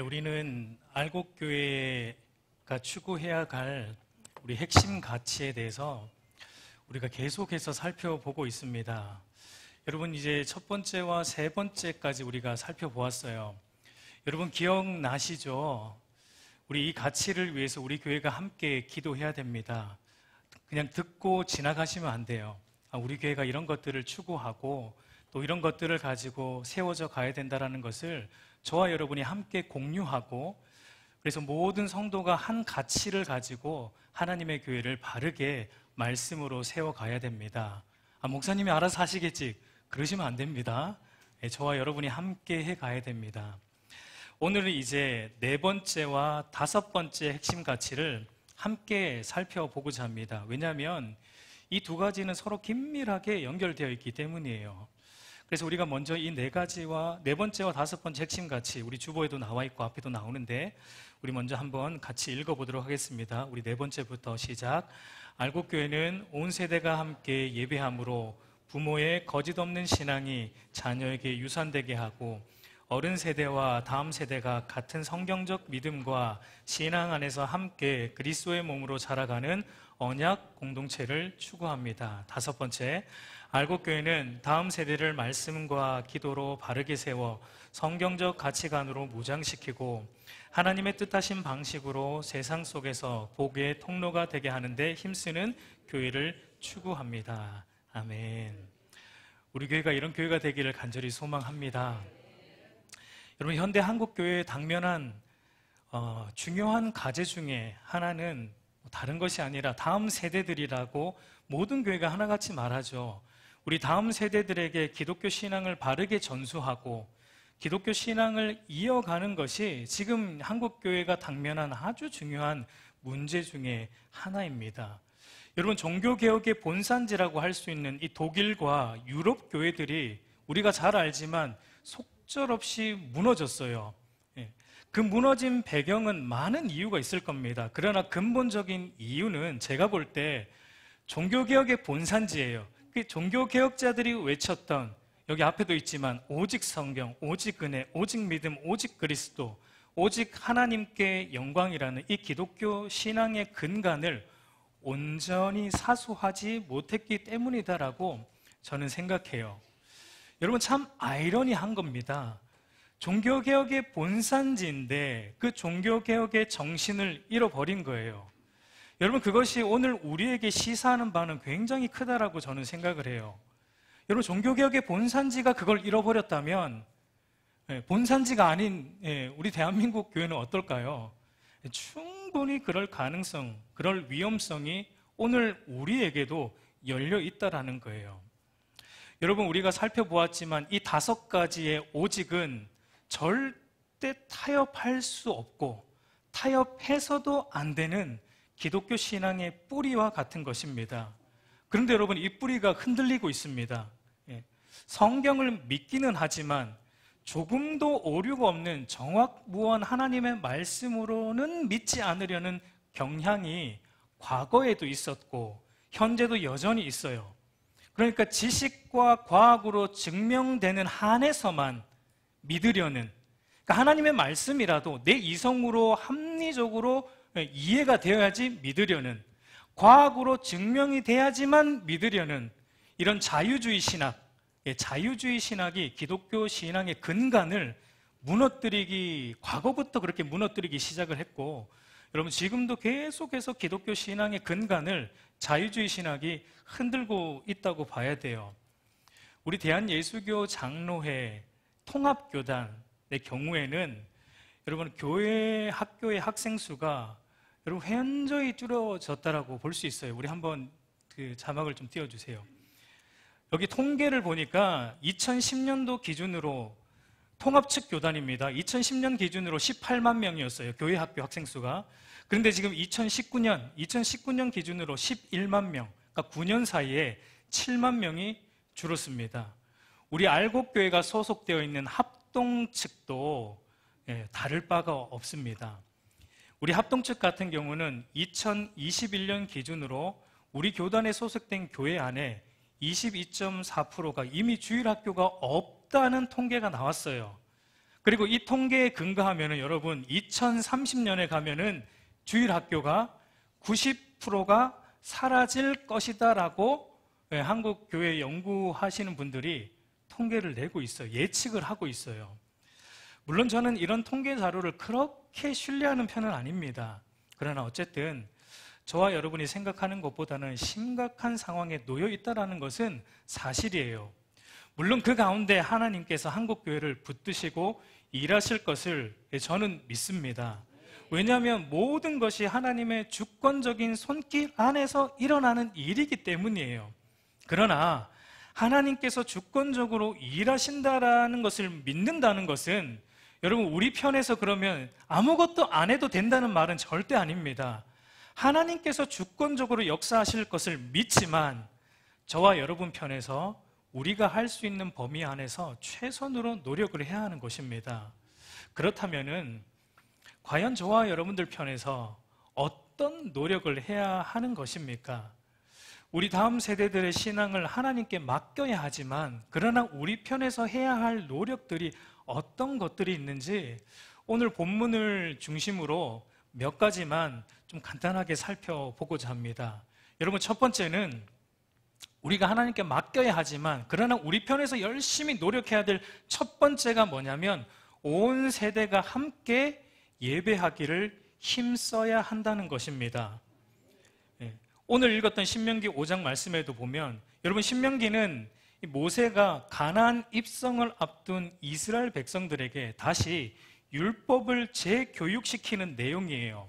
우리는 알곡교회가 추구해야 할 우리 핵심 가치에 대해서 우리가 계속해서 살펴보고 있습니다. 여러분, 이제 첫 번째와 세 번째까지 우리가 살펴보았어요. 여러분 기억나시죠? 우리 이 가치를 위해서 우리 교회가 함께 기도해야 됩니다. 그냥 듣고 지나가시면 안 돼요. 우리 교회가 이런 것들을 추구하고 또 이런 것들을 가지고 세워져 가야 된다는 것을 저와 여러분이 함께 공유하고, 그래서 모든 성도가 한 가치를 가지고 하나님의 교회를 바르게 말씀으로 세워가야 됩니다. 목사님이 알아서 하시겠지, 그러시면 안 됩니다. 저와 여러분이 함께 해가야 됩니다. 오늘은 이제 네 번째와 다섯 번째 핵심 가치를 함께 살펴보고자 합니다. 왜냐하면 이 두 가지는 서로 긴밀하게 연결되어 있기 때문이에요. 그래서 우리가 먼저 이 네 번째와 다섯 번째 핵심 가치, 우리 주보에도 나와 있고 앞에도 나오는데 우리 먼저 한번 같이 읽어보도록 하겠습니다. 우리 네 번째부터 시작. 알곡교회는 온 세대가 함께 예배함으로 부모의 거짓 없는 신앙이 자녀에게 유산되게 하고, 어른 세대와 다음 세대가 같은 성경적 믿음과 신앙 안에서 함께 그리스도의 몸으로 자라가는 언약 공동체를 추구합니다. 다섯 번째, 알곡교회는 다음 세대를 말씀과 기도로 바르게 세워 성경적 가치관으로 무장시키고 하나님의 뜻하신 방식으로 세상 속에서 복의 통로가 되게 하는데 힘쓰는 교회를 추구합니다. 아멘. 우리 교회가 이런 교회가 되기를 간절히 소망합니다. 여러분, 현대 한국교회에 당면한 중요한 과제 중에 하나는 다른 것이 아니라 다음 세대들이라고 모든 교회가 하나같이 말하죠. 우리 다음 세대들에게 기독교 신앙을 바르게 전수하고 기독교 신앙을 이어가는 것이 지금 한국교회가 당면한 아주 중요한 문제 중에 하나입니다. 여러분, 종교개혁의 본산지라고 할 수 있는 이 독일과 유럽 교회들이 우리가 잘 알지만 속절없이 무너졌어요. 그 무너진 배경은 많은 이유가 있을 겁니다. 그러나 근본적인 이유는 제가 볼 때 종교개혁의 본산지예요. 그 종교개혁자들이 외쳤던, 여기 앞에도 있지만 오직 성경, 오직 은혜, 오직 믿음, 오직 그리스도, 오직 하나님께 영광이라는 이 기독교 신앙의 근간을 온전히 사수하지 못했기 때문이다라고 저는 생각해요. 여러분, 참 아이러니한 겁니다. 종교개혁의 본산지인데 그 종교개혁의 정신을 잃어버린 거예요. 여러분, 그것이 오늘 우리에게 시사하는 바는 굉장히 크다라고 저는 생각을 해요. 여러분, 종교개혁의 본산지가 그걸 잃어버렸다면 본산지가 아닌 우리 대한민국 교회는 어떨까요? 충분히 그럴 가능성, 그럴 위험성이 오늘 우리에게도 열려 있다라는 거예요. 여러분, 우리가 살펴보았지만 이 다섯 가지의 오직은 절대 타협할 수 없고 타협해서도 안 되는 기독교 신앙의 뿌리와 같은 것입니다. 그런데 여러분, 이 뿌리가 흔들리고 있습니다. 성경을 믿기는 하지만 조금도 오류가 없는 정확무원 하나님의 말씀으로는 믿지 않으려는 경향이 과거에도 있었고 현재도 여전히 있어요. 그러니까 지식과 과학으로 증명되는 한에서만 믿으려는, 그러니까 하나님의 말씀이라도 내 이성으로 합리적으로 이해가 되어야지 믿으려는, 과학으로 증명이 돼야지만 믿으려는 이런 자유주의 신학, 자유주의 신학이 기독교 신앙의 근간을 과거부터 그렇게 무너뜨리기 시작을 했고, 여러분, 지금도 계속해서 기독교 신앙의 근간을 자유주의 신학이 흔들고 있다고 봐야 돼요. 우리 대한예수교 장로회 통합교단의 경우에는 여러분, 교회 학교의 학생 수가 여러분 현저히 줄어졌다라고 볼 수 있어요. 우리 한번 그 자막을 좀 띄워주세요. 여기 통계를 보니까 2010년도 기준으로 통합 측 교단입니다. 2010년 기준으로 18만 명이었어요, 교회 학교 학생 수가. 그런데 지금 2019년 기준으로 11만 명, 그러니까 9년 사이에 7만 명이 줄었습니다. 우리 알곡교회가 소속되어 있는 합동 측도 다를 바가 없습니다. 우리 합동 측 같은 경우는 2021년 기준으로 우리 교단에 소속된 교회 안에 22.4%가 이미 주일학교가 없다는 통계가 나왔어요. 그리고 이 통계에 근거하면은 여러분 2030년에 가면은 주일학교가 90%가 사라질 것이다라고 한국 교회 연구하시는 분들이 통계를 내고 있어요. 예측을 하고 있어요. 물론 저는 이런 통계 자료를 그렇게 신뢰하는 편은 아닙니다. 그러나 어쨌든 저와 여러분이 생각하는 것보다는 심각한 상황에 놓여 있다는 것은 사실이에요. 물론 그 가운데 하나님께서 한국교회를 붙드시고 일하실 것을 저는 믿습니다. 왜냐하면 모든 것이 하나님의 주권적인 손길 안에서 일어나는 일이기 때문이에요. 그러나 하나님께서 주권적으로 일하신다라는 것을 믿는다는 것은 여러분 우리 편에서 그러면 아무것도 안 해도 된다는 말은 절대 아닙니다. 하나님께서 주권적으로 역사하실 것을 믿지만 저와 여러분 편에서 우리가 할 수 있는 범위 안에서 최선으로 노력을 해야 하는 것입니다. 그렇다면은 과연 저와 여러분들 편에서 어떤 노력을 해야 하는 것입니까? 우리 다음 세대들의 신앙을 하나님께 맡겨야 하지만 그러나 우리 편에서 해야 할 노력들이 어떤 것들이 있는지 오늘 본문을 중심으로 몇 가지만 좀 간단하게 살펴보고자 합니다. 여러분, 첫 번째는 우리가 하나님께 맡겨야 하지만 그러나 우리 편에서 열심히 노력해야 될 첫 번째가 뭐냐면 온 세대가 함께 예배하기를 힘써야 한다는 것입니다. 오늘 읽었던 신명기 5장 말씀에도 보면 여러분, 신명기는 모세가 가나안 입성을 앞둔 이스라엘 백성들에게 다시 율법을 재교육시키는 내용이에요.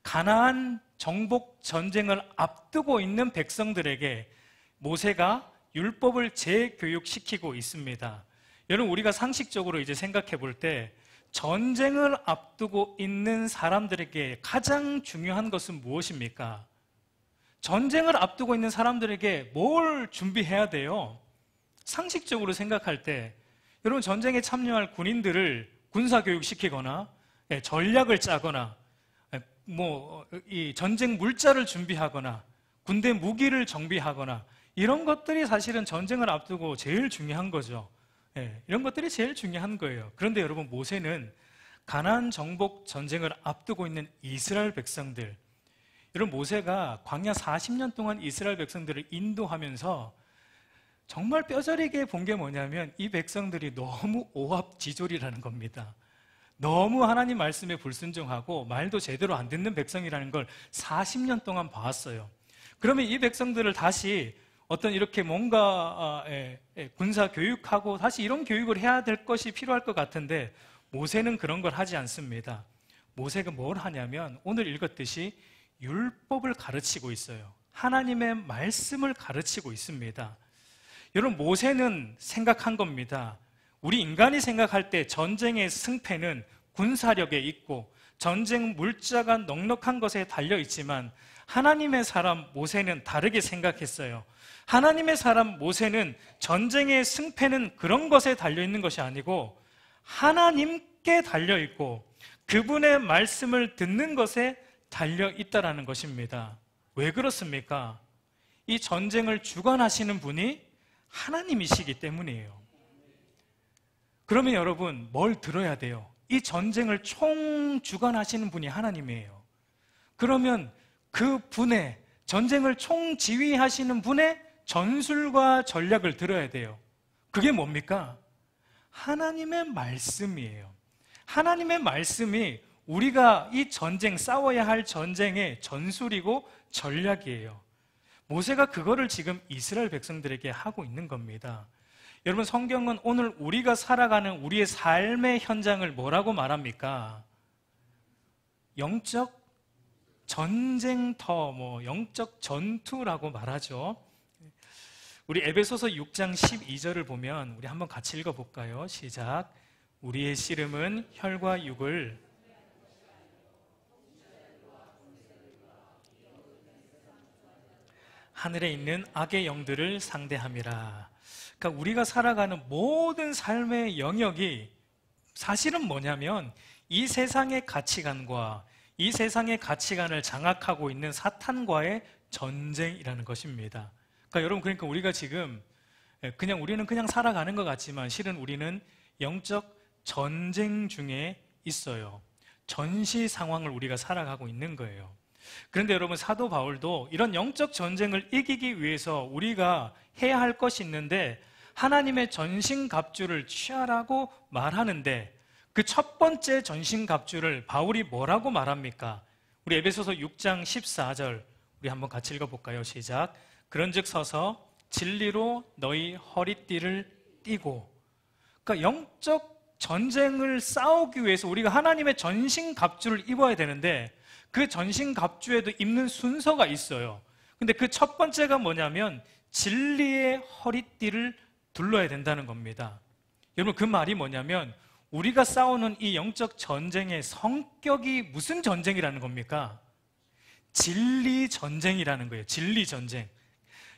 가나안 정복 전쟁을 앞두고 있는 백성들에게 모세가 율법을 재교육시키고 있습니다. 여러분, 우리가 상식적으로 이제 생각해 볼 때 전쟁을 앞두고 있는 사람들에게 가장 중요한 것은 무엇입니까? 전쟁을 앞두고 있는 사람들에게 뭘 준비해야 돼요? 상식적으로 생각할 때 여러분, 전쟁에 참여할 군인들을 군사교육시키거나 전략을 짜거나 이 전쟁 물자를 준비하거나 군대 무기를 정비하거나 이런 것들이 사실은 전쟁을 앞두고 제일 중요한 거죠. 이런 것들이 제일 중요한 거예요. 그런데 여러분, 모세는 가나안 정복 전쟁을 앞두고 있는 이스라엘 백성들, 여러분, 모세가 광야 40년 동안 이스라엘 백성들을 인도하면서 정말 뼈저리게 본 게 뭐냐면 이 백성들이 너무 오합지졸이라는 겁니다. 너무 하나님 말씀에 불순종하고 말도 제대로 안 듣는 백성이라는 걸 40년 동안 봐왔어요. 그러면 이 백성들을 다시 어떤 이렇게 뭔가 군사 교육하고 다시 이런 교육을 해야 될 것이 필요할 것 같은데 모세는 그런 걸 하지 않습니다. 모세가 뭘 하냐면 오늘 읽었듯이 율법을 가르치고 있어요. 하나님의 말씀을 가르치고 있습니다. 여러분, 모세는 생각한 겁니다. 우리 인간이 생각할 때 전쟁의 승패는 군사력에 있고 전쟁 물자가 넉넉한 것에 달려 있지만 하나님의 사람 모세는 다르게 생각했어요. 하나님의 사람 모세는 전쟁의 승패는 그런 것에 달려 있는 것이 아니고 하나님께 달려 있고 그분의 말씀을 듣는 것에 달려 있다라는 것입니다. 왜 그렇습니까? 이 전쟁을 주관하시는 분이 하나님이시기 때문이에요. 그러면 여러분, 뭘 들어야 돼요? 이 전쟁을 총주관하시는 분이 하나님이에요. 그러면 그 분의 전쟁을 총지휘하시는 분의 전술과 전략을 들어야 돼요. 그게 뭡니까? 하나님의 말씀이에요. 하나님의 말씀이 우리가 이 전쟁, 싸워야 할 전쟁의 전술이고 전략이에요. 모세가 그거를 지금 이스라엘 백성들에게 하고 있는 겁니다. 여러분, 성경은 오늘 우리가 살아가는 우리의 삶의 현장을 뭐라고 말합니까? 영적 전쟁터, 영적 전투라고 말하죠. 우리 에베소서 6장 12절을 보면 우리 한번 같이 읽어볼까요? 시작. 우리의 씨름은 혈과 육을 하늘에 있는 악의 영들을 상대함이라. 그러니까 우리가 살아가는 모든 삶의 영역이 사실은 뭐냐면 이 세상의 가치관과 이 세상의 가치관을 장악하고 있는 사탄과의 전쟁이라는 것입니다. 그러니까 우리가 지금 우리는 그냥 살아가는 것 같지만 실은 우리는 영적 전쟁 중에 있어요. 전시 상황을 우리가 살아가고 있는 거예요. 그런데 여러분, 사도 바울도 이런 영적 전쟁을 이기기 위해서 우리가 해야 할 것이 있는데 하나님의 전신갑주를 취하라고 말하는데 그 첫 번째 전신갑주를 바울이 뭐라고 말합니까? 우리 에베소서 6장 14절 우리 한번 같이 읽어볼까요? 시작. 그런즉 서서 진리로 너희 허리띠를 띠고. 그러니까 영적 전쟁을 싸우기 위해서 우리가 하나님의 전신갑주를 입어야 되는데 그 전신갑주에도 입는 순서가 있어요. 근데 그 첫 번째가 뭐냐면 진리의 허리띠를 둘러야 된다는 겁니다. 여러분, 그 말이 뭐냐면 우리가 싸우는 이 영적 전쟁의 성격이 무슨 전쟁이라는 겁니까? 진리 전쟁이라는 거예요. 진리 전쟁.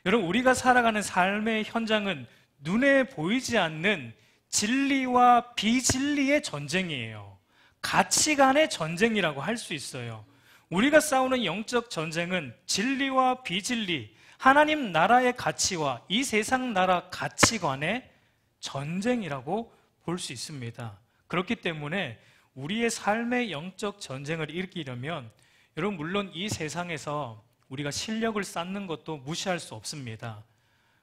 여러분, 우리가 살아가는 삶의 현장은 눈에 보이지 않는 진리와 비진리의 전쟁이에요. 가치관의 전쟁이라고 할 수 있어요. 우리가 싸우는 영적 전쟁은 진리와 비진리, 하나님 나라의 가치와 이 세상 나라 가치관의 전쟁이라고 볼 수 있습니다. 그렇기 때문에 우리의 삶의 영적 전쟁을 이기려면 여러분, 물론 이 세상에서 우리가 실력을 쌓는 것도 무시할 수 없습니다.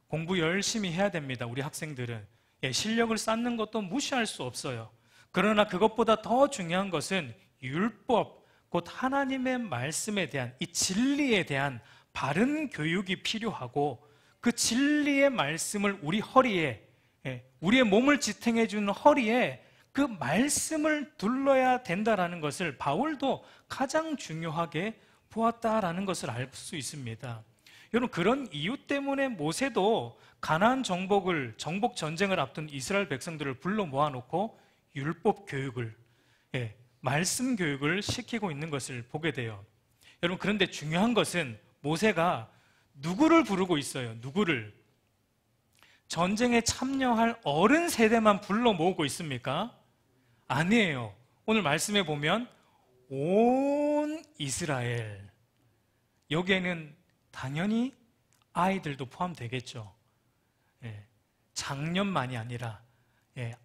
공부 열심히 해야 됩니다. 우리 학생들은 실력을 쌓는 것도 무시할 수 없어요. 그러나 그것보다 더 중요한 것은 율법, 곧 하나님의 말씀에 대한 이 진리에 대한 바른 교육이 필요하고 그 진리의 말씀을 우리 허리에, 우리의 몸을 지탱해 주는 허리에 그 말씀을 둘러야 된다라는 것을 바울도 가장 중요하게 보았다라는 것을 알 수 있습니다. 여러분, 그런 이유 때문에 모세도 가나안 정복 전쟁을 앞둔 이스라엘 백성들을 불러 모아놓고 율법 교육을, 말씀 교육을 시키고 있는 것을 보게 돼요. 여러분, 그런데 중요한 것은 모세가 누구를 부르고 있어요? 누구를? 전쟁에 참여할 어른 세대만 불러 모으고 있습니까? 아니에요. 오늘 말씀에 보면 온 이스라엘, 여기에는 당연히 아이들도 포함되겠죠. 장년만이 아니라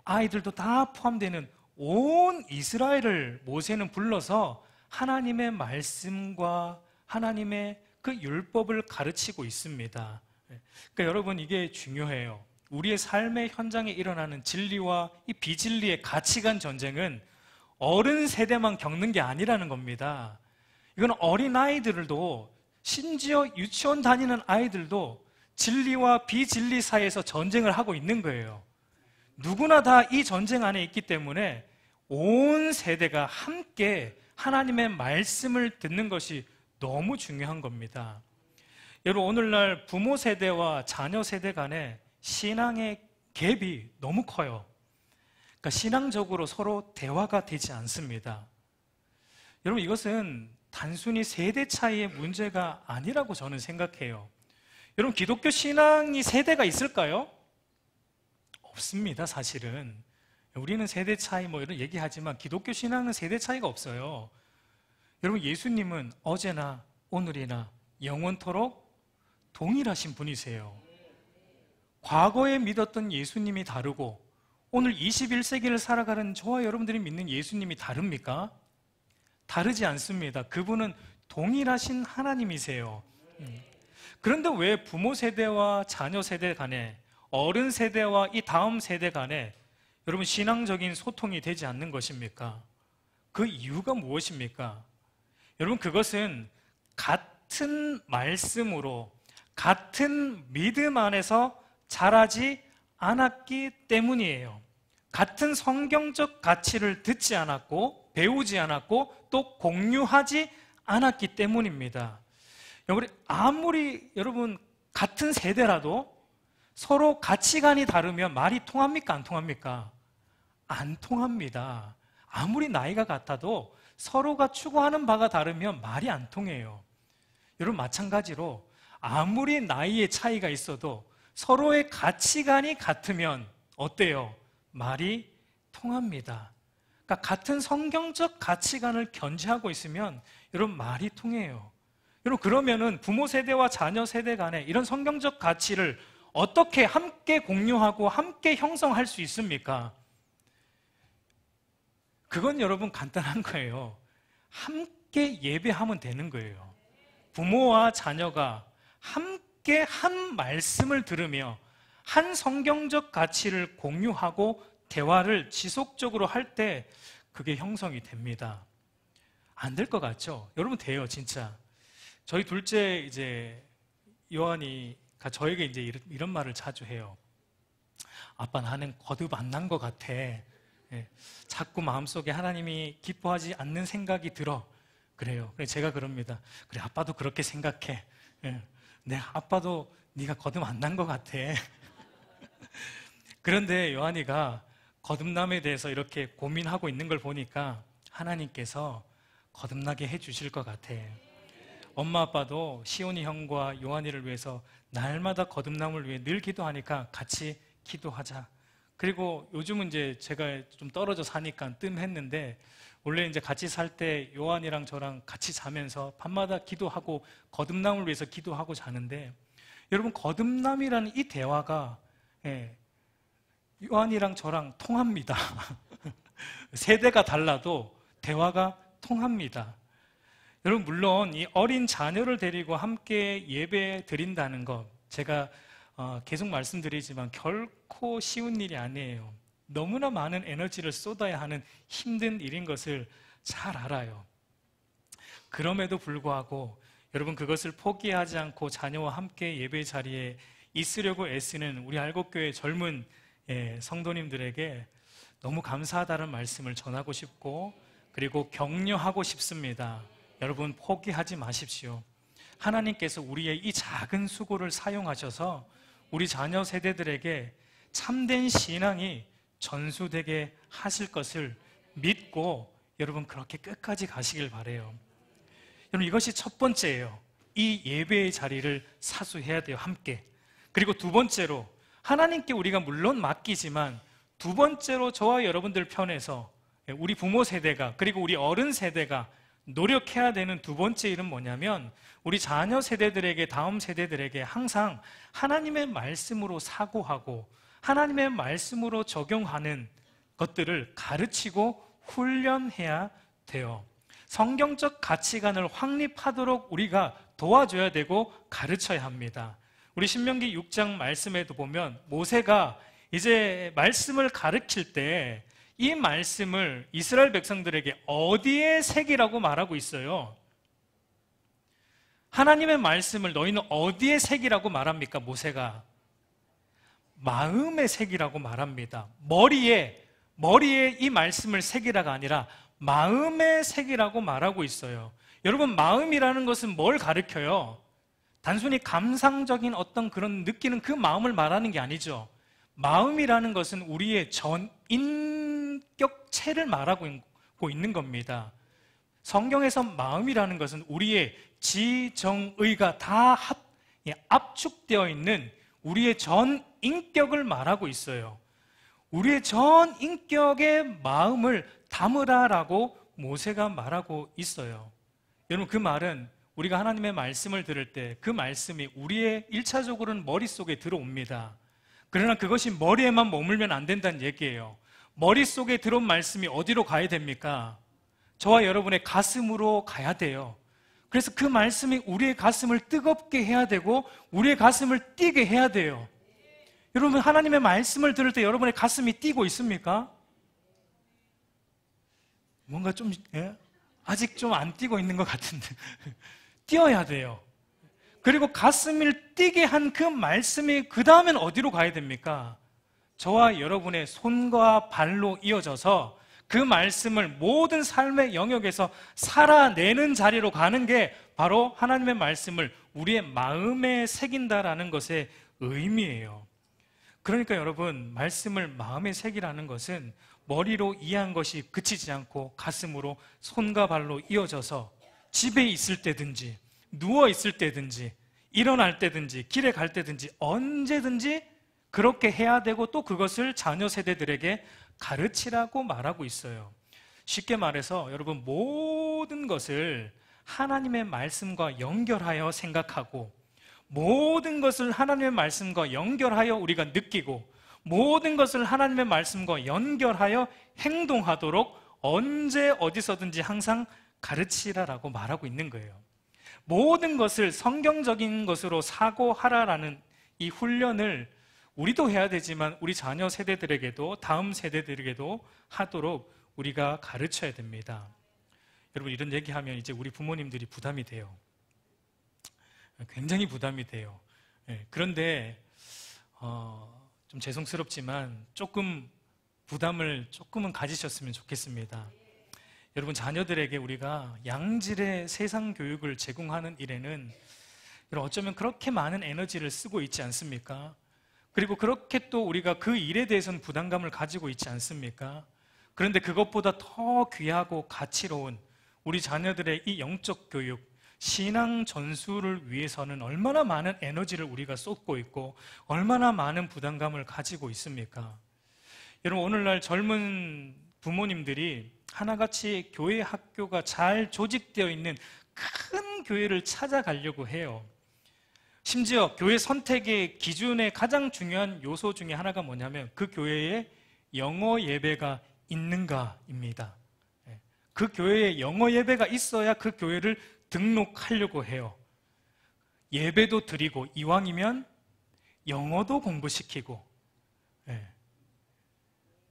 아이들도 다 포함되는 온 이스라엘을 모세는 불러서 하나님의 말씀과 하나님의 그 율법을 가르치고 있습니다. 그러니까 여러분, 이게 중요해요. 우리의 삶의 현장에 일어나는 진리와 이 비진리의 가치관 전쟁은 어른 세대만 겪는 게 아니라는 겁니다. 이건 어린아이들도, 심지어 유치원 다니는 아이들도 진리와 비진리 사이에서 전쟁을 하고 있는 거예요. 누구나 다 이 전쟁 안에 있기 때문에 온 세대가 함께 하나님의 말씀을 듣는 것이 너무 중요한 겁니다. 여러분, 오늘날 부모 세대와 자녀 세대 간에 신앙의 갭이 너무 커요. 그러니까 신앙적으로 서로 대화가 되지 않습니다. 여러분, 이것은 단순히 세대 차이의 문제가 아니라고 저는 생각해요. 여러분, 기독교 신앙이 세대가 있을까요? 없습니다, 사실은. 우리는 세대 차이 뭐 이런 얘기하지만 기독교 신앙은 세대 차이가 없어요. 여러분, 예수님은 어제나 오늘이나 영원토록 동일하신 분이세요. 과거에 믿었던 예수님이 다르고 오늘 21세기를 살아가는 저와 여러분들이 믿는 예수님이 다릅니까? 다르지 않습니다. 그분은 동일하신 하나님이세요. 그런데 왜 부모 세대와 자녀 세대 간에, 어른 세대와 이 다음 세대 간에 여러분 신앙적인 소통이 되지 않는 것입니까? 그 이유가 무엇입니까? 여러분, 그것은 같은 말씀으로, 같은 믿음 안에서 자라지 않았기 때문이에요. 같은 성경적 가치를 듣지 않았고, 배우지 않았고, 또 공유하지 않았기 때문입니다. 아무리 여러분 같은 세대라도 서로 가치관이 다르면 말이 통합니까? 안 통합니까? 안 통합니다. 아무리 나이가 같아도 서로가 추구하는 바가 다르면 말이 안 통해요. 여러분, 마찬가지로 아무리 나이의 차이가 있어도 서로의 가치관이 같으면 어때요? 말이 통합니다. 그러니까 같은 성경적 가치관을 견지하고 있으면 여러분 말이 통해요. 여러분, 그러면은 부모 세대와 자녀 세대 간에 이런 성경적 가치를 어떻게 함께 공유하고 함께 형성할 수 있습니까? 그건 여러분 간단한 거예요. 함께 예배하면 되는 거예요. 부모와 자녀가 함께 한 말씀을 들으며 한 성경적 가치를 공유하고 대화를 지속적으로 할 때 그게 형성이 됩니다. 안 될 것 같죠? 여러분 돼요, 진짜. 저희 둘째 이제 요한이가 저에게 이제 이런 말을 자주 해요. 아빠, 나는 거듭 안 난 것 같아. 자꾸 마음속에 하나님이 기뻐하지 않는 생각이 들어. 그래요. 제가 그럽니다. 그래, 아빠도 그렇게 생각해. 네, 아빠도 네가 거듭 안 난 것 같아. 그런데 요한이가 거듭남에 대해서 이렇게 고민하고 있는 걸 보니까 하나님께서 거듭나게 해주실 것 같아. 엄마 아빠도 시온이 형과 요한이를 위해서 날마다 거듭남을 위해 늘 기도하니까 같이 기도하자. 그리고 요즘은 이제 제가 좀 떨어져 사니까 뜸했는데, 원래 이제 같이 살 때 요한이랑 저랑 같이 자면서 밤마다 기도하고 거듭남을 위해서 기도하고 자는데, 여러분 거듭남이라는 이 대화가 요한이랑 저랑 통합니다. 세대가 달라도 대화가 통합니다. 여러분, 물론 이 어린 자녀를 데리고 함께 예배 드린다는 것, 제가 계속 말씀드리지만 결코 쉬운 일이 아니에요. 너무나 많은 에너지를 쏟아야 하는 힘든 일인 것을 잘 알아요. 그럼에도 불구하고 여러분, 그것을 포기하지 않고 자녀와 함께 예배 자리에 있으려고 애쓰는 우리 알곡교회 젊은 성도님들에게 너무 감사하다는 말씀을 전하고 싶고, 그리고 격려하고 싶습니다. 여러분, 포기하지 마십시오. 하나님께서 우리의 이 작은 수고를 사용하셔서 우리 자녀 세대들에게 참된 신앙이 전수되게 하실 것을 믿고 여러분 그렇게 끝까지 가시길 바라요. 여러분, 이것이 첫 번째예요. 이 예배의 자리를 사수해야 돼요, 함께. 그리고 두 번째로, 하나님께 우리가 물론 맡기지만 두 번째로 저와 여러분들 편에서 우리 부모 세대가, 그리고 우리 어른 세대가 노력해야 되는 두 번째 일은 뭐냐면, 우리 자녀 세대들에게, 다음 세대들에게 항상 하나님의 말씀으로 사고하고 하나님의 말씀으로 적용하는 것들을 가르치고 훈련해야 돼요. 성경적 가치관을 확립하도록 우리가 도와줘야 되고 가르쳐야 합니다. 우리 신명기 6장 말씀에도 보면 모세가 이제 말씀을 가르칠 때 이 말씀을 이스라엘 백성들에게 어디에 새기라고 말하고 있어요? 하나님의 말씀을 너희는 어디에 새기라고 말합니까? 모세가 마음에 새기라고 말합니다. 머리에 이 말씀을 새기라가 아니라 마음에 새기라고 말하고 있어요. 여러분, 마음이라는 것은 뭘 가르쳐요? 단순히 감상적인 어떤 그런 느끼는 그 마음을 말하는 게 아니죠. 마음이라는 것은 우리의 전 인격체를 말하고 있는 겁니다. 성경에서 마음이라는 것은 우리의 지정의가 다 압축되어 있는 우리의 전 인격을 말하고 있어요. 우리의 전 인격의 마음을 담으라라고 모세가 말하고 있어요. 여러분, 그 말은 우리가 하나님의 말씀을 들을 때 그 말씀이 우리의 1차적으로는 머릿속에 들어옵니다. 그러나 그것이 머리에만 머물면 안 된다는 얘기예요. 머릿속에 들어온 말씀이 어디로 가야 됩니까? 저와 여러분의 가슴으로 가야 돼요. 그래서 그 말씀이 우리의 가슴을 뜨겁게 해야 되고 우리의 가슴을 뛰게 해야 돼요. 여러분, 하나님의 말씀을 들을 때 여러분의 가슴이 뛰고 있습니까? 뭔가 좀 아직 좀 안 뛰고 있는 것 같은데 뛰어야 돼요. 그리고 가슴을 뛰게 한 그 말씀이 그 다음엔 어디로 가야 됩니까? 저와 여러분의 손과 발로 이어져서 그 말씀을 모든 삶의 영역에서 살아내는 자리로 가는 게 바로 하나님의 말씀을 우리의 마음에 새긴다라는 것의 의미예요. 그러니까 여러분, 말씀을 마음에 새기라는 것은 머리로 이해한 것이 그치지 않고 가슴으로 손과 발로 이어져서 집에 있을 때든지 누워 있을 때든지 일어날 때든지 길에 갈 때든지 언제든지 그렇게 해야 되고, 또 그것을 자녀 세대들에게 가르치라고 말하고 있어요. 쉽게 말해서 여러분, 모든 것을 하나님의 말씀과 연결하여 생각하고, 모든 것을 하나님의 말씀과 연결하여 우리가 느끼고, 모든 것을 하나님의 말씀과 연결하여 행동하도록 언제 어디서든지 항상 가르치라라고 말하고 있는 거예요. 모든 것을 성경적인 것으로 사고하라라는 이 훈련을 우리도 해야 되지만 우리 자녀 세대들에게도 다음 세대들에게도 하도록 우리가 가르쳐야 됩니다. 여러분, 이런 얘기하면 이제 우리 부모님들이 부담이 돼요. 굉장히 부담이 돼요. 그런데 좀 죄송스럽지만 조금 부담을 조금은 가지셨으면 좋겠습니다. 여러분, 자녀들에게 우리가 양질의 세상 교육을 제공하는 일에는 어쩌면 그렇게 많은 에너지를 쓰고 있지 않습니까? 그리고 그렇게 또 우리가 그 일에 대해서는 부담감을 가지고 있지 않습니까? 그런데 그것보다 더 귀하고 가치로운 우리 자녀들의 이 영적 교육, 신앙 전수를 위해서는 얼마나 많은 에너지를 우리가 쏟고 있고 얼마나 많은 부담감을 가지고 있습니까? 여러분, 오늘날 젊은 부모님들이 하나같이 교회 학교가 잘 조직되어 있는 큰 교회를 찾아가려고 해요. 심지어 교회 선택의 기준의 가장 중요한 요소 중에 하나가 뭐냐면 그 교회에 영어 예배가 있는가입니다. 그 교회에 영어 예배가 있어야 그 교회를 등록하려고 해요. 예배도 드리고 이왕이면 영어도 공부시키고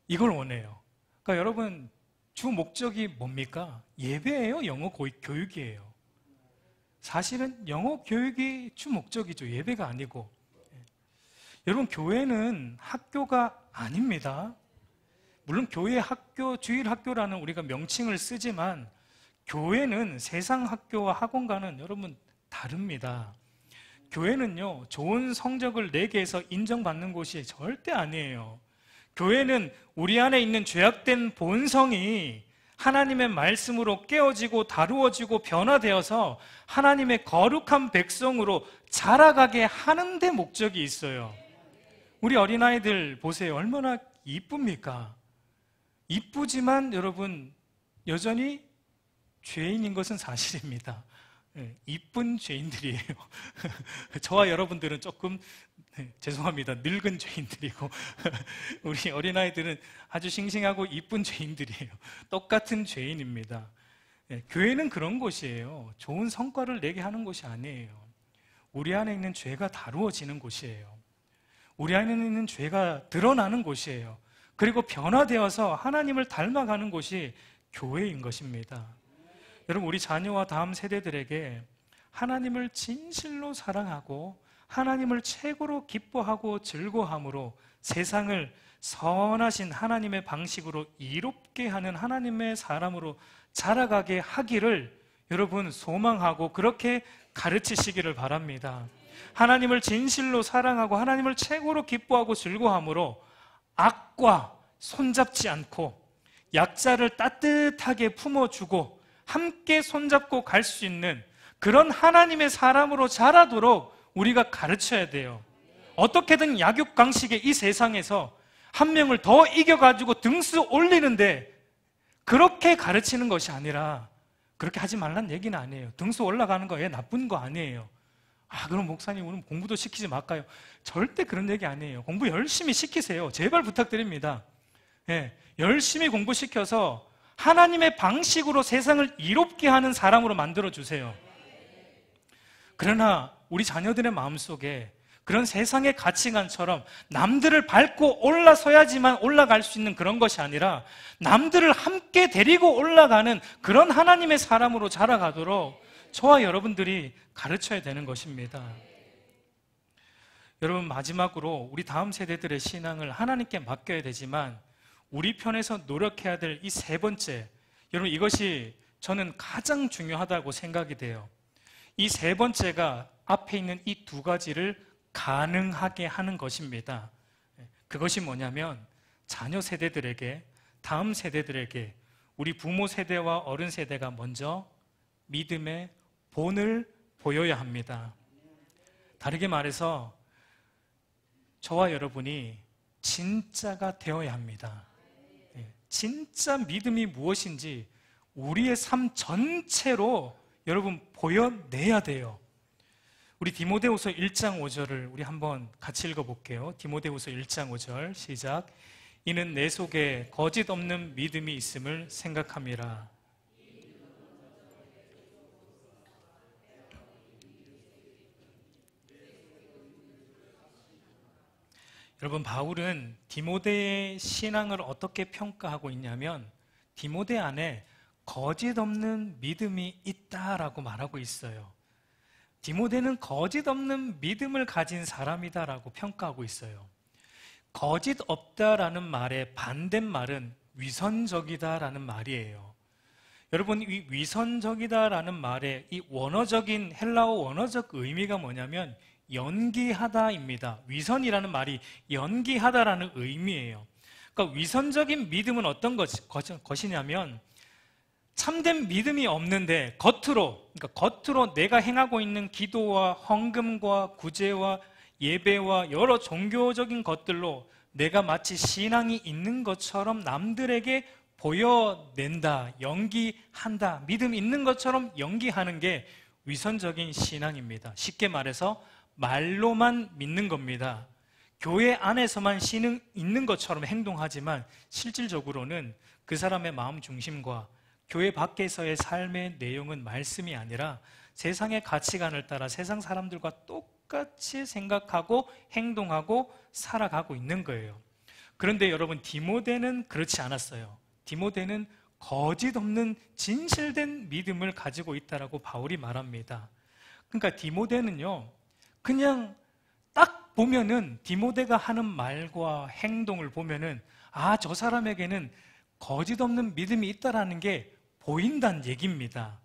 이걸 원해요. 그러니까 여러분, 주 목적이 뭡니까? 예배예요? 영어 교육이에요? 사실은 영어 교육이 주 목적이죠. 예배가 아니고. 여러분, 교회는 학교가 아닙니다. 물론 교회 학교, 주일 학교라는 우리가 명칭을 쓰지만 교회는 세상 학교와 학원과는 여러분 다릅니다. 교회는요, 좋은 성적을 내게 해서 인정받는 곳이 절대 아니에요. 교회는 우리 안에 있는 죄악된 본성이 하나님의 말씀으로 깨어지고 다루어지고 변화되어서 하나님의 거룩한 백성으로 자라가게 하는 데 목적이 있어요. 우리 어린아이들 보세요. 얼마나 이쁩니까? 이쁘지만 여러분, 여전히 죄인인 것은 사실입니다. 이쁜 죄인들이에요. 저와 여러분들은 조금 죄송합니다. 늙은 죄인들이고 우리 어린아이들은 아주 싱싱하고 이쁜 죄인들이에요. 똑같은 죄인입니다. 교회는 그런 곳이에요. 좋은 성과를 내게 하는 곳이 아니에요. 우리 안에 있는 죄가 다루어지는 곳이에요. 우리 안에 있는 죄가 드러나는 곳이에요. 그리고 변화되어서 하나님을 닮아가는 곳이 교회인 것입니다. 여러분, 우리 자녀와 다음 세대들에게 하나님을 진실로 사랑하고 하나님을 최고로 기뻐하고 즐거워함으로 세상을 선하신 하나님의 방식으로 이롭게 하는 하나님의 사람으로 자라가게 하기를 여러분 소망하고 그렇게 가르치시기를 바랍니다. 하나님을 진실로 사랑하고 하나님을 최고로 기뻐하고 즐거워함으로 악과 손잡지 않고 약자를 따뜻하게 품어주고 함께 손잡고 갈 수 있는 그런 하나님의 사람으로 자라도록 우리가 가르쳐야 돼요. 어떻게든 약육강식의 이 세상에서 한 명을 더 이겨가지고 등수 올리는데 그렇게 가르치는 것이 아니라 그렇게 하지 말란 얘기는 아니에요. 등수 올라가는 거 나쁜 거 아니에요. 그럼 목사님 오늘 공부도 시키지 말까요? 절대 그런 얘기 아니에요. 공부 열심히 시키세요. 제발 부탁드립니다. 열심히 공부시켜서 하나님의 방식으로 세상을 이롭게 하는 사람으로 만들어주세요. 그러나 우리 자녀들의 마음속에 그런 세상의 가치관처럼 남들을 밟고 올라서야지만 올라갈 수 있는 그런 것이 아니라 남들을 함께 데리고 올라가는 그런 하나님의 사람으로 자라가도록 저와 여러분들이 가르쳐야 되는 것입니다. 여러분, 마지막으로 우리 다음 세대들의 신앙을 하나님께 맡겨야 되지만 우리 편에서 노력해야 될 이 세 번째, 여러분 이것이 저는 가장 중요하다고 생각이 돼요. 이 세 번째가 앞에 있는 이 두 가지를 가능하게 하는 것입니다. 그것이 뭐냐면 자녀 세대들에게, 다음 세대들에게 우리 부모 세대와 어른 세대가 먼저 믿음의 본을 보여야 합니다. 다르게 말해서 저와 여러분이 진짜가 되어야 합니다. 진짜 믿음이 무엇인지 우리의 삶 전체로 여러분 보여내야 돼요. 우리 디모데후서 1장 5절을 우리 한번 같이 읽어볼게요. 디모데후서 1장 5절 시작. 이는 내 속에 거짓 없는 믿음이 있음을 생각함이라. 여러분, 바울은 디모데의 신앙을 어떻게 평가하고 있냐면 디모데 안에 거짓 없는 믿음이 있다라고 말하고 있어요. 디모데는 거짓 없는 믿음을 가진 사람이다라고 평가하고 있어요. 거짓 없다라는 말의 반대말은 위선적이다라는 말이에요. 여러분, 이 위선적이다라는 말의 이 원어적인 헬라어 원어적 의미가 뭐냐면 연기하다입니다. 위선이라는 말이 연기하다라는 의미예요. 그러니까 위선적인 믿음은 어떤 것이냐면 참된 믿음이 없는데 겉으로 내가 행하고 있는 기도와 헌금과 구제와 예배와 여러 종교적인 것들로 내가 마치 신앙이 있는 것처럼 남들에게 보여낸다, 연기한다, 믿음 있는 것처럼 연기하는 게 위선적인 신앙입니다. 쉽게 말해서 말로만 믿는 겁니다. 교회 안에서만 신앙 있는 것처럼 행동하지만 실질적으로는 그 사람의 마음 중심과 교회 밖에서의 삶의 내용은 말씀이 아니라 세상의 가치관을 따라 세상 사람들과 똑같이 생각하고 행동하고 살아가고 있는 거예요. 그런데 여러분, 디모데는 그렇지 않았어요. 디모데는 거짓 없는 진실된 믿음을 가지고 있다라고 바울이 말합니다. 그러니까 디모데는요, 그냥 딱 보면은 디모데가 하는 말과 행동을 보면은 저 사람에게는 거짓 없는 믿음이 있다라는 게 보인다는 얘기입니다.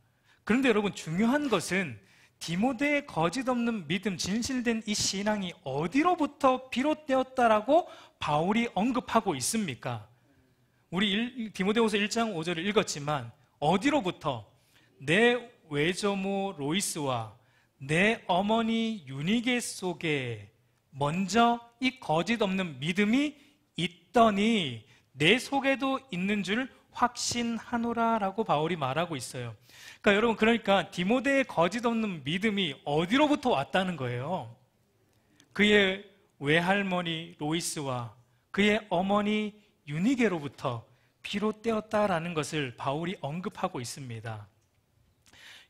그런데 여러분, 중요한 것은 디모데의 거짓 없는 믿음, 진실된 이 신앙이 어디로부터 비롯되었다라고 바울이 언급하고 있습니까? 우리 디모데후서 1장 5절을 읽었지만 어디로부터? 내 외조모 로이스와 내 어머니 유니게 속에 먼저 이 거짓 없는 믿음이 있더니 내 속에도 있는 줄 확신하노라 라고 바울이 말하고 있어요. 그러니까 여러분, 그러니까 디모데의 거짓 없는 믿음이 어디로부터 왔다는 거예요. 그의 외할머니 로이스와 그의 어머니 유니게로부터 비롯되었다라는 것을 바울이 언급하고 있습니다.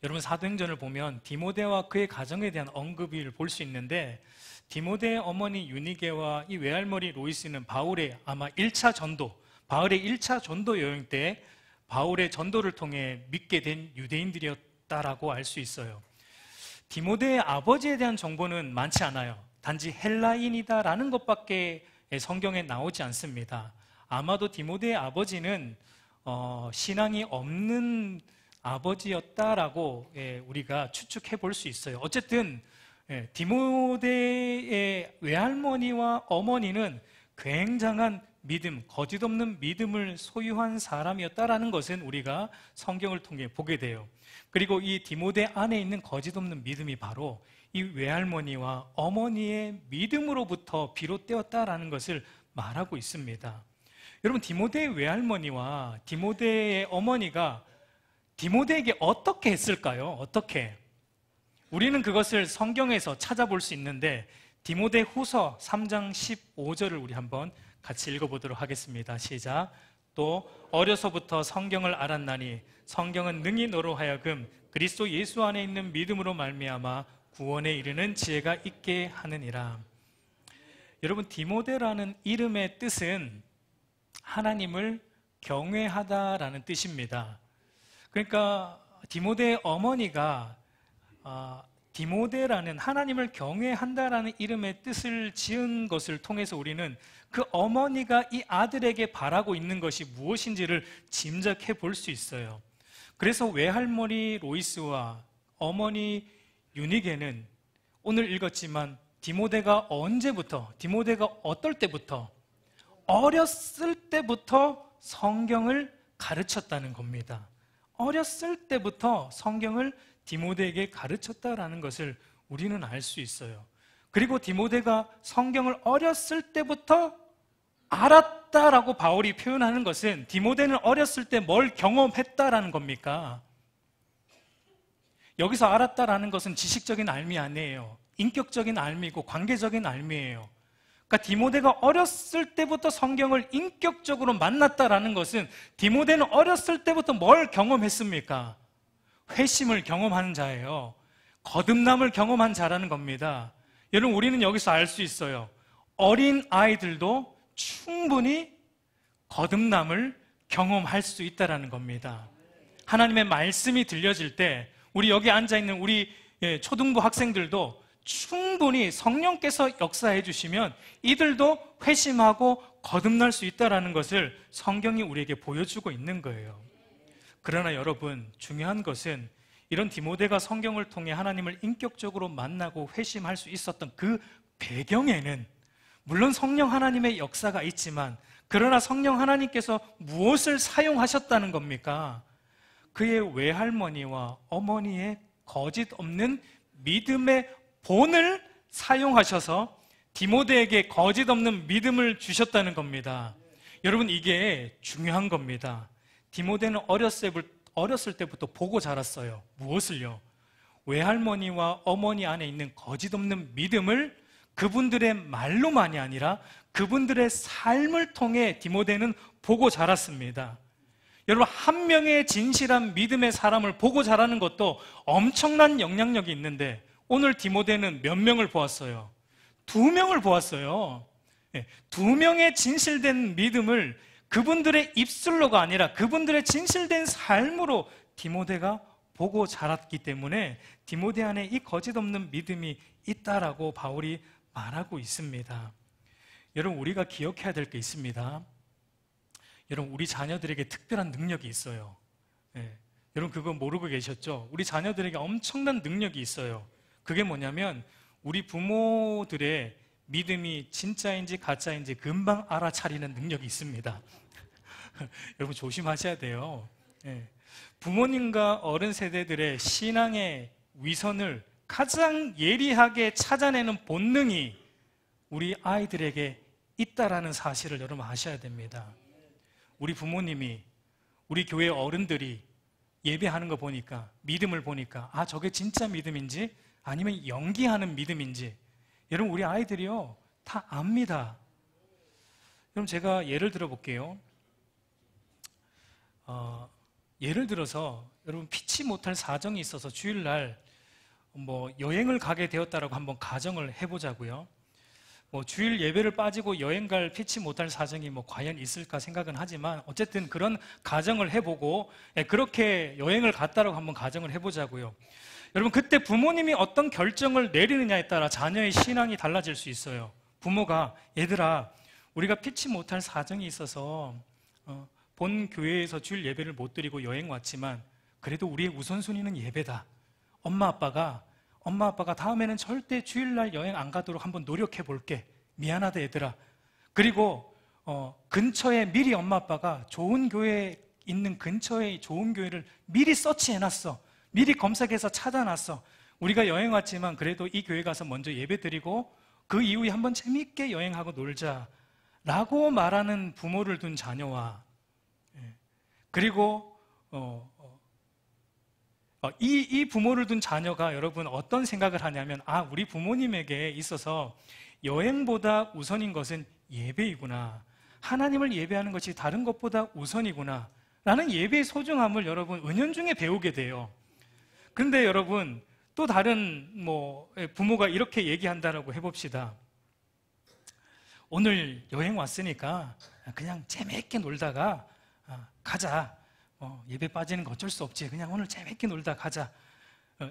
여러분, 사도행전을 보면 디모데와 그의 가정에 대한 언급을 볼 수 있는데 디모데의 어머니 유니게와 이 외할머니 로이스는 바울의 아마 1차 전도, 바울의 1차 전도 여행 때 바울의 전도를 통해 믿게 된 유대인들이었다라고 알 수 있어요. 디모데의 아버지에 대한 정보는 많지 않아요. 단지 헬라인이다라는 것밖에 성경에 나오지 않습니다. 아마도 디모데의 아버지는 신앙이 없는 아버지였다라고 우리가 추측해 볼 수 있어요. 어쨌든 디모데의 외할머니와 어머니는 굉장한 믿음, 거짓 없는 믿음을 소유한 사람이었다라는 것은 우리가 성경을 통해 보게 돼요. 그리고 이 디모데 안에 있는 거짓 없는 믿음이 바로 이 외할머니와 어머니의 믿음으로부터 비롯되었다라는 것을 말하고 있습니다. 여러분, 디모데의 외할머니와 디모데의 어머니가 디모데에게 어떻게 했을까요? 어떻게? 우리는 그것을 성경에서 찾아볼 수 있는데 디모데 후서 3장 15절을 우리 한번 같이 읽어보도록 하겠습니다. 시작. 또 어려서부터 성경을 알았나니 성경은 능히 너로 하여금 그리스도 예수 안에 있는 믿음으로 말미암아 구원에 이르는 지혜가 있게 하느니라. 여러분, 디모데라는 이름의 뜻은 하나님을 경외하다라는 뜻입니다. 그러니까 디모데의 어머니가 디모데라는 하나님을 경외한다라는 이름의 뜻을 지은 것을 통해서 우리는 그 어머니가 이 아들에게 바라고 있는 것이 무엇인지를 짐작해 볼 수 있어요. 그래서 외할머니 로이스와 어머니 유니게는 오늘 읽었지만 디모데가 언제부터, 디모데가 어떨 때부터, 어렸을 때부터 성경을 가르쳤다는 겁니다. 어렸을 때부터 성경을 디모데에게 가르쳤다라는 것을 우리는 알 수 있어요. 그리고 디모데가 성경을 어렸을 때부터 알았다라고 바울이 표현하는 것은 디모데는 어렸을 때 뭘 경험했다라는 겁니까? 여기서 알았다라는 것은 지식적인 알미 아니에요. 인격적인 알미고 관계적인 알미예요. 그러니까 디모데가 어렸을 때부터 성경을 인격적으로 만났다라는 것은 디모데는 어렸을 때부터 뭘 경험했습니까? 회심을 경험하는 자예요. 거듭남을 경험한 자라는 겁니다. 여러분, 우리는 여기서 알 수 있어요. 어린 아이들도 충분히 거듭남을 경험할 수 있다는 겁니다. 하나님의 말씀이 들려질 때 우리 여기 앉아있는 우리 초등부 학생들도 충분히 성령께서 역사해 주시면 이들도 회심하고 거듭날 수 있다는 것을 성경이 우리에게 보여주고 있는 거예요. 그러나 여러분, 중요한 것은 이런 디모데가 성경을 통해 하나님을 인격적으로 만나고 회심할 수 있었던 그 배경에는 물론 성령 하나님의 역사가 있지만, 그러나 성령 하나님께서 무엇을 사용하셨다는 겁니까? 그의 외할머니와 어머니의 거짓 없는 믿음의 본을 사용하셔서 디모데에게 거짓 없는 믿음을 주셨다는 겁니다. 여러분, 이게 중요한 겁니다. 디모데는 어렸을 때부터 보고 자랐어요. 무엇을요? 외할머니와 어머니 안에 있는 거짓 없는 믿음을 그분들의 말로만이 아니라 그분들의 삶을 통해 디모데는 보고 자랐습니다. 여러분, 한 명의 진실한 믿음의 사람을 보고 자라는 것도 엄청난 영향력이 있는데 오늘 디모데는 몇 명을 보았어요? 2명을 보았어요. 2명의 진실된 믿음을 그분들의 입술로가 아니라 그분들의 진실된 삶으로 디모데가 보고 자랐기 때문에 디모데 안에 이 거짓 없는 믿음이 있다라고 바울이 말하고 있습니다. 여러분, 우리가 기억해야 될 게 있습니다. 여러분, 우리 자녀들에게 특별한 능력이 있어요. 여러분, 그거 모르고 계셨죠? 우리 자녀들에게 엄청난 능력이 있어요. 그게 뭐냐면 우리 부모들의 믿음이 진짜인지 가짜인지 금방 알아차리는 능력이 있습니다. 여러분, 조심하셔야 돼요. 부모님과 어른 세대들의 신앙의 위선을 가장 예리하게 찾아내는 본능이 우리 아이들에게 있다라는 사실을 여러분 아셔야 됩니다. 우리 부모님이, 우리 교회 어른들이 예배하는 거 보니까, 믿음을 보니까 아, 저게 진짜 믿음인지 아니면 연기하는 믿음인지 여러분, 우리 아이들이요 다 압니다. 그럼 제가 예를 들어 볼게요. 예를 들어서 여러분, 피치 못할 사정이 있어서 주일날 여행을 가게 되었다라고 한번 가정을 해보자고요. 주일 예배를 빠지고 여행 갈 피치 못할 사정이 과연 있을까 생각은 하지만 어쨌든 그런 가정을 해보고 그렇게 여행을 갔다라고 한번 가정을 해보자고요. 여러분, 그때 부모님이 어떤 결정을 내리느냐에 따라 자녀의 신앙이 달라질 수 있어요. 부모가 얘들아, 우리가 피치 못할 사정이 있어서 본 교회에서 주일 예배를 못 드리고 여행 왔지만 그래도 우리의 우선순위는 예배다. 엄마 아빠가 다음에는 절대 주일날 여행 안 가도록 한번 노력해 볼게. 미안하다 얘들아. 그리고 근처에 미리 엄마 아빠가 좋은 교회 있는 근처에 좋은 교회를 미리 서치해놨어. 미리 검색해서 찾아놨어. 우리가 여행 왔지만 그래도 이 교회 가서 먼저 예배 드리고 그 이후에 한번 재미있게 여행하고 놀자 라고 말하는 부모를 둔 자녀와, 그리고 이 부모를 둔 자녀가 여러분 어떤 생각을 하냐면, 아, 우리 부모님에게 있어서 여행보다 우선인 것은 예배이구나, 하나님을 예배하는 것이 다른 것보다 우선이구나 라는 예배의 소중함을 여러분 은연중에 배우게 돼요. 그런데 여러분, 또 다른 부모가 이렇게 얘기한다라고 해봅시다. 오늘 여행 왔으니까 그냥 재미있게 놀다가 가자. 예배 빠지는 거 어쩔 수 없지. 그냥 오늘 재밌게 놀다 가자.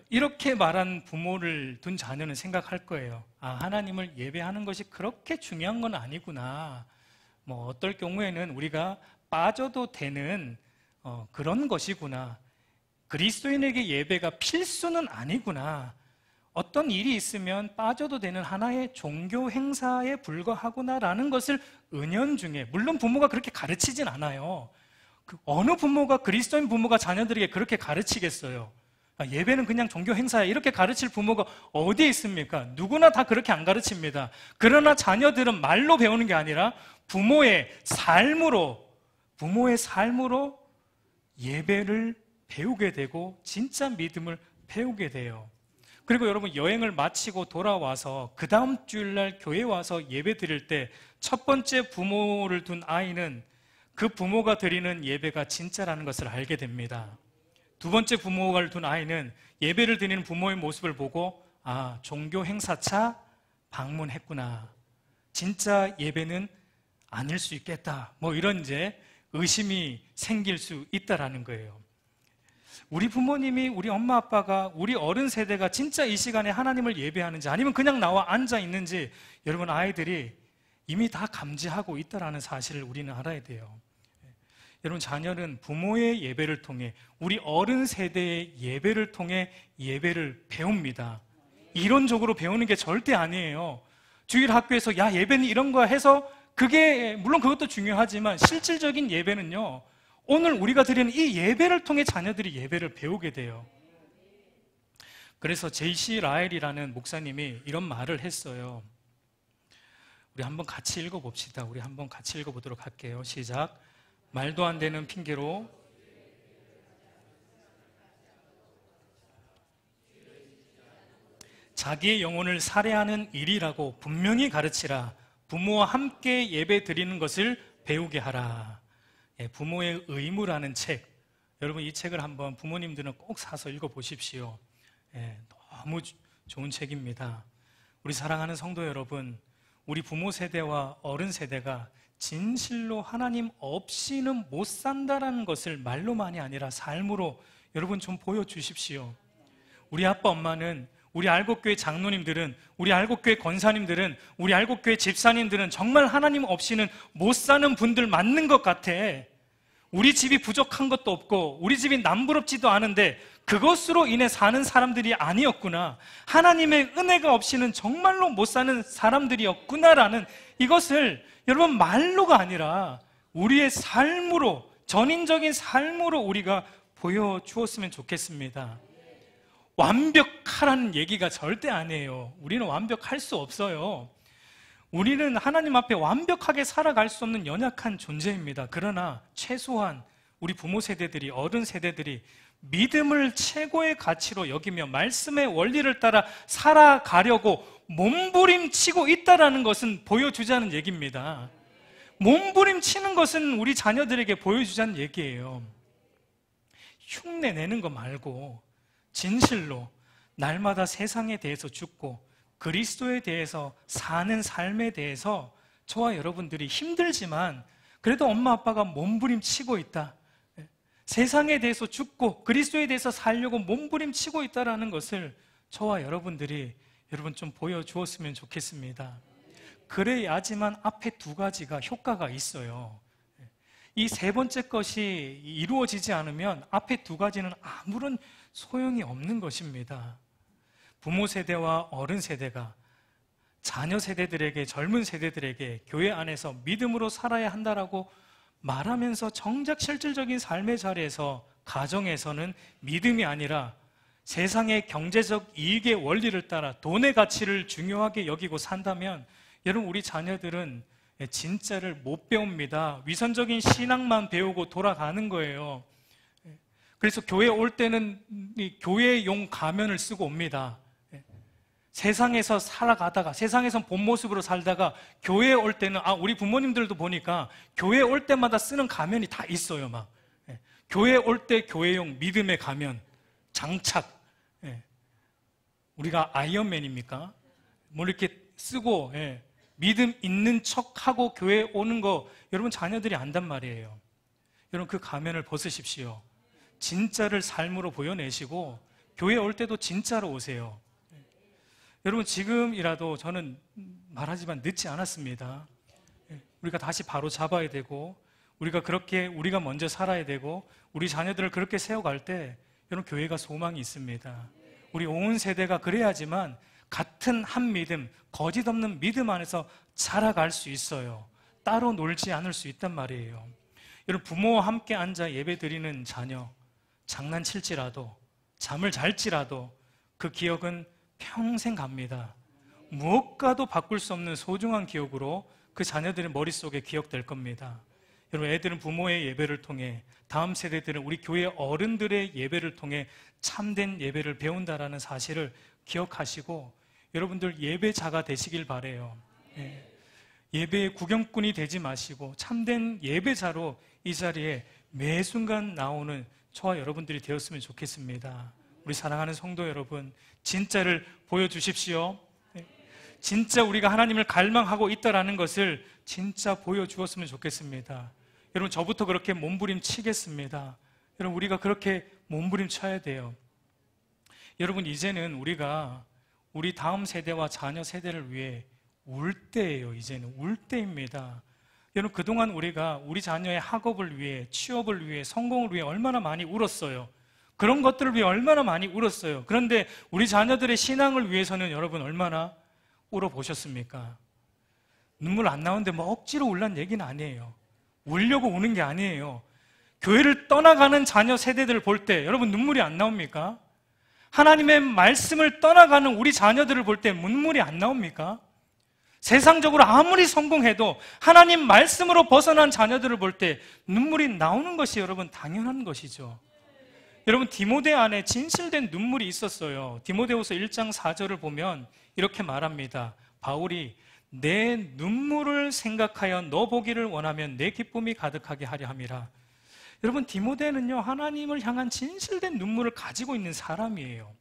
이렇게 말한 부모를 둔 자녀는 생각할 거예요. 아, 하나님을 예배하는 것이 그렇게 중요한 건 아니구나. 어떨 경우에는 우리가 빠져도 되는 그런 것이구나. 그리스도인에게 예배가 필수는 아니구나. 어떤 일이 있으면 빠져도 되는 하나의 종교 행사에 불과하구나라는 것을 은연중에, 물론 부모가 그렇게 가르치진 않아요. 어느 부모가, 그리스도인 부모가 자녀들에게 그렇게 가르치겠어요? 예배는 그냥 종교 행사야, 이렇게 가르칠 부모가 어디에 있습니까? 누구나 다 그렇게 안 가르칩니다. 그러나 자녀들은 말로 배우는 게 아니라 부모의 삶으로 예배를 배우게 되고 진짜 믿음을 배우게 돼요. 그리고 여러분 여행을 마치고 돌아와서 그 다음 주일날 교회 와서 예배 드릴 때 첫 번째 부모를 둔 아이는 그 부모가 드리는 예배가 진짜라는 것을 알게 됩니다. 두 번째 부모를 둔 아이는 예배를 드리는 부모의 모습을 보고 아, 종교 행사차 방문했구나. 진짜 예배는 아닐 수 있겠다. 뭐 이런 이제 의심이 생길 수 있다라는 거예요. 우리 부모님이, 우리 엄마 아빠가, 우리 어른 세대가 진짜 이 시간에 하나님을 예배하는지 아니면 그냥 나와 앉아 있는지 여러분 아이들이 이미 다 감지하고 있다라는 사실을 우리는 알아야 돼요. 여러분 자녀는 부모의 예배를 통해, 우리 어른 세대의 예배를 통해 예배를 배웁니다. 이론적으로 배우는 게 절대 아니에요. 주일 학교에서 야 예배는 이런 거 해서 그게 물론 그것도 중요하지만 실질적인 예배는요, 오늘 우리가 드리는 이 예배를 통해 자녀들이 예배를 배우게 돼요. 그래서 제이씨 라엘이라는 목사님이 이런 말을 했어요. 우리 한번 같이 읽어봅시다. 우리 한번 같이 읽어보도록 할게요. 시작. 말도 안 되는 핑계로 자기의 영혼을 살해하는 일이라고 분명히 가르치라. 부모와 함께 예배 드리는 것을 배우게 하라. 부모의 의무라는 책, 여러분 이 책을 한번 부모님들은 꼭 사서 읽어보십시오. 너무 좋은 책입니다. 우리 사랑하는 성도 여러분, 우리 부모 세대와 어른 세대가 진실로 하나님 없이는 못 산다라는 것을 말로만이 아니라 삶으로 여러분 좀 보여주십시오. 우리 아빠 엄마는, 우리 알곡교회 장로님들은, 우리 알곡교회 권사님들은, 우리 알곡교회 집사님들은 정말 하나님 없이는 못 사는 분들 맞는 것 같아. 우리 집이 부족한 것도 없고 우리 집이 남부럽지도 않은데 그것으로 인해 사는 사람들이 아니었구나, 하나님의 은혜가 없이는 정말로 못 사는 사람들이었구나라는 이것을 여러분 말로가 아니라 우리의 삶으로, 전인적인 삶으로 우리가 보여주었으면 좋겠습니다. 완벽하라는 얘기가 절대 아니에요. 우리는 완벽할 수 없어요. 우리는 하나님 앞에 완벽하게 살아갈 수 없는 연약한 존재입니다. 그러나 최소한 우리 부모 세대들이, 어른 세대들이 믿음을 최고의 가치로 여기며 말씀의 원리를 따라 살아가려고 몸부림치고 있다는 것은 보여주자는 얘기입니다. 몸부림치는 것은 우리 자녀들에게 보여주자는 얘기예요. 흉내 내는 거 말고 진실로 날마다 세상에 대해서 죽고 그리스도에 대해서 사는 삶에 대해서 저와 여러분들이 힘들지만 그래도 엄마 아빠가 몸부림치고 있다, 세상에 대해서 죽고 그리스도에 대해서 살려고 몸부림치고 있다는 것을 저와 여러분들이 여러분 좀 보여주었으면 좋겠습니다. 그래야지만 앞에 두 가지가 효과가 있어요. 이 세 번째 것이 이루어지지 않으면 앞에 두 가지는 아무런 소용이 없는 것입니다. 부모 세대와 어른 세대가 자녀 세대들에게, 젊은 세대들에게 교회 안에서 믿음으로 살아야 한다라고 말하면서 정작 실질적인 삶의 자리에서, 가정에서는 믿음이 아니라 세상의 경제적 이익의 원리를 따라 돈의 가치를 중요하게 여기고 산다면 여러분 우리 자녀들은 진짜를 못 배웁니다. 위선적인 신앙만 배우고 돌아가는 거예요. 그래서 교회 올 때는 교회용 가면을 쓰고 옵니다. 세상에서 살아가다가, 세상에서 본 모습으로 살다가 교회에 올 때는, 우리 부모님들도 보니까 교회에 올 때마다 쓰는 가면이 다 있어요. 막 교회에 올 때 교회용 믿음의 가면 장착, 우리가 아이언맨입니까? 뭐 이렇게 쓰고 믿음 있는 척하고 교회에 오는 거 여러분 자녀들이 안단 말이에요. 여러분 그 가면을 벗으십시오. 진짜를 삶으로 보여내시고 교회에 올 때도 진짜로 오세요. 여러분 지금이라도 저는 말하지만 늦지 않았습니다. 우리가 다시 바로 잡아야 되고 우리가 먼저 살아야 되고 우리 자녀들을 그렇게 세워갈 때 여러분 교회가 소망이 있습니다. 우리 온 세대가 그래야지만 같은 한 믿음, 거짓 없는 믿음 안에서 자라갈 수 있어요. 따로 놀지 않을 수 있단 말이에요. 여러분 부모와 함께 앉아 예배 드리는 자녀, 장난칠지라도 잠을 잘지라도 그 기억은 평생 갑니다. 무엇과도 바꿀 수 없는 소중한 기억으로 그 자녀들의 머릿속에 기억될 겁니다. 여러분, 애들은 부모의 예배를 통해, 다음 세대들은 우리 교회 어른들의 예배를 통해 참된 예배를 배운다라는 사실을 기억하시고 여러분들 예배자가 되시길 바라요. 예배의 구경꾼이 되지 마시고 참된 예배자로 이 자리에 매 순간 나오는 저와 여러분들이 되었으면 좋겠습니다. 우리 사랑하는 성도 여러분, 진짜를 보여주십시오. 진짜 우리가 하나님을 갈망하고 있다라는 것을 진짜 보여주었으면 좋겠습니다. 여러분, 저부터 그렇게 몸부림치겠습니다. 여러분, 우리가 그렇게 몸부림쳐야 돼요. 여러분, 이제는 우리가 우리 다음 세대와 자녀 세대를 위해 울 때예요. 이제는 울 때입니다. 여러분, 그동안 우리가 우리 자녀의 학업을 위해, 취업을 위해, 성공을 위해 얼마나 많이 울었어요. 그런 것들을 위해 얼마나 많이 울었어요. 그런데 우리 자녀들의 신앙을 위해서는 여러분 얼마나 울어보셨습니까? 눈물 안 나오는데 뭐 억지로 울란 얘기는 아니에요. 울려고 우는 게 아니에요. 교회를 떠나가는 자녀 세대들을 볼 때 여러분 눈물이 안 나옵니까? 하나님의 말씀을 떠나가는 우리 자녀들을 볼 때 눈물이 안 나옵니까? 세상적으로 아무리 성공해도 하나님 말씀으로 벗어난 자녀들을 볼 때 눈물이 나오는 것이 여러분 당연한 것이죠. 여러분, 디모데 안에 진실된 눈물이 있었어요. 디모데후서 1장 4절을 보면 이렇게 말합니다. 바울이 내 눈물을 생각하여 너 보기를 원하면 내 기쁨이 가득하게 하려 함이라. 여러분, 디모데는요 하나님을 향한 진실된 눈물을 가지고 있는 사람이에요.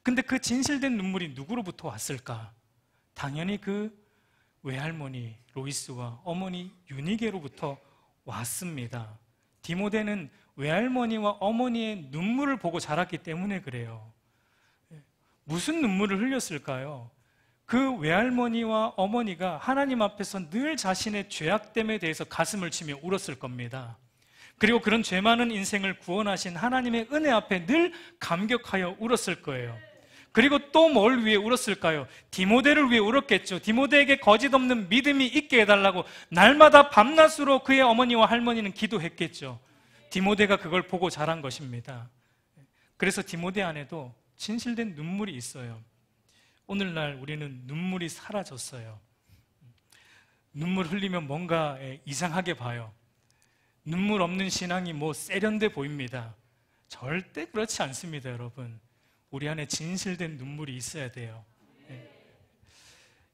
근데 그 진실된 눈물이 누구로부터 왔을까? 당연히 그 외할머니 로이스와 어머니 유니게로부터 왔습니다. 디모데는 외할머니와 어머니의 눈물을 보고 자랐기 때문에 그래요. 무슨 눈물을 흘렸을까요? 그 외할머니와 어머니가 하나님 앞에서 늘 자신의 죄악됨에 대해서 가슴을 치며 울었을 겁니다. 그리고 그런 죄 많은 인생을 구원하신 하나님의 은혜 앞에 늘 감격하여 울었을 거예요. 그리고 또 뭘 위해 울었을까요? 디모데를 위해 울었겠죠. 디모데에게 거짓 없는 믿음이 있게 해달라고 날마다 밤낮으로 그의 어머니와 할머니는 기도했겠죠. 디모데가 그걸 보고 자란 것입니다. 그래서 디모데 안에도 진실된 눈물이 있어요. 오늘날 우리는 눈물이 사라졌어요. 눈물 흘리면 뭔가 이상하게 봐요. 눈물 없는 신앙이 뭐 세련돼 보입니다. 절대 그렇지 않습니다, 여러분. 우리 안에 진실된 눈물이 있어야 돼요.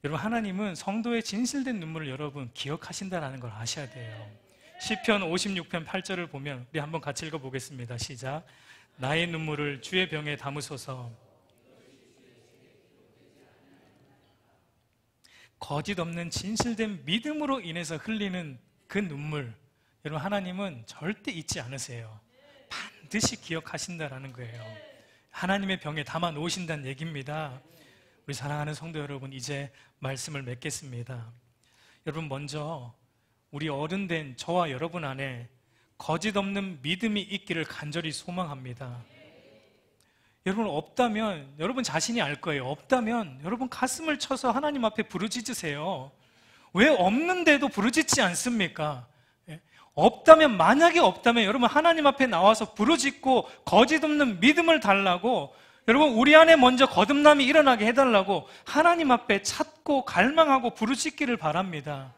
여러분, 하나님은 성도의 진실된 눈물을 여러분 기억하신다는 걸 아셔야 돼요. 시편 56편 8절을 보면 우리 한번 같이 읽어보겠습니다. 시작. 나의 눈물을 주의 병에 담으소서. 거짓 없는 진실된 믿음으로 인해서 흘리는 그 눈물, 여러분 하나님은 절대 잊지 않으세요. 반드시 기억하신다라는 거예요. 하나님의 병에 담아 놓으신다는 얘기입니다. 우리 사랑하는 성도 여러분, 이제 말씀을 맺겠습니다. 여러분, 먼저 우리 어른된 저와 여러분 안에 거짓 없는 믿음이 있기를 간절히 소망합니다. 여러분, 없다면 여러분 자신이 알 거예요. 없다면 여러분 가슴을 쳐서 하나님 앞에 부르짖으세요. 왜 없는데도 부르짖지 않습니까? 없다면, 만약에 없다면 여러분 하나님 앞에 나와서 부르짖고 거짓 없는 믿음을 달라고, 여러분 우리 안에 먼저 거듭남이 일어나게 해달라고 하나님 앞에 찾고 갈망하고 부르짖기를 바랍니다.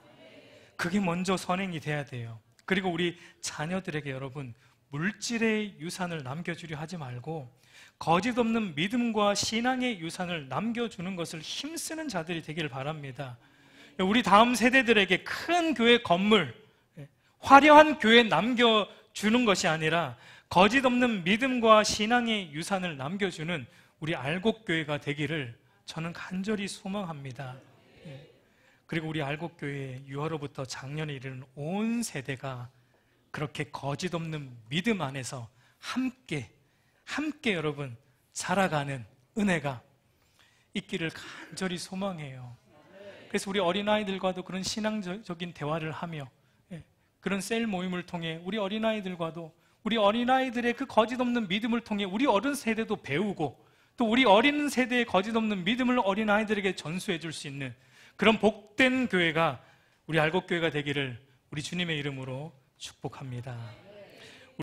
그게 먼저 선행이 돼야 돼요. 그리고 우리 자녀들에게 여러분 물질의 유산을 남겨주려 하지 말고 거짓 없는 믿음과 신앙의 유산을 남겨주는 것을 힘쓰는 자들이 되기를 바랍니다. 우리 다음 세대들에게 큰 교회 건물, 화려한 교회 남겨주는 것이 아니라 거짓 없는 믿음과 신앙의 유산을 남겨주는 우리 알곡교회가 되기를 저는 간절히 소망합니다. 그리고 우리 알곡교회 유아로부터 작년에 이르는 온 세대가 그렇게 거짓 없는 믿음 안에서 함께 여러분 살아가는 은혜가 있기를 간절히 소망해요. 그래서 우리 어린아이들과도 그런 신앙적인 대화를 하며 그런 셀 모임을 통해 우리 어린아이들과도 우리 어린아이들의 그 거짓 없는 믿음을 통해 우리 어른 세대도 배우고 또 우리 어린 세대의 거짓 없는 믿음을 어린아이들에게 전수해 줄 수 있는 그런 복된 교회가 우리 알곡교회가 되기를 우리 주님의 이름으로 축복합니다.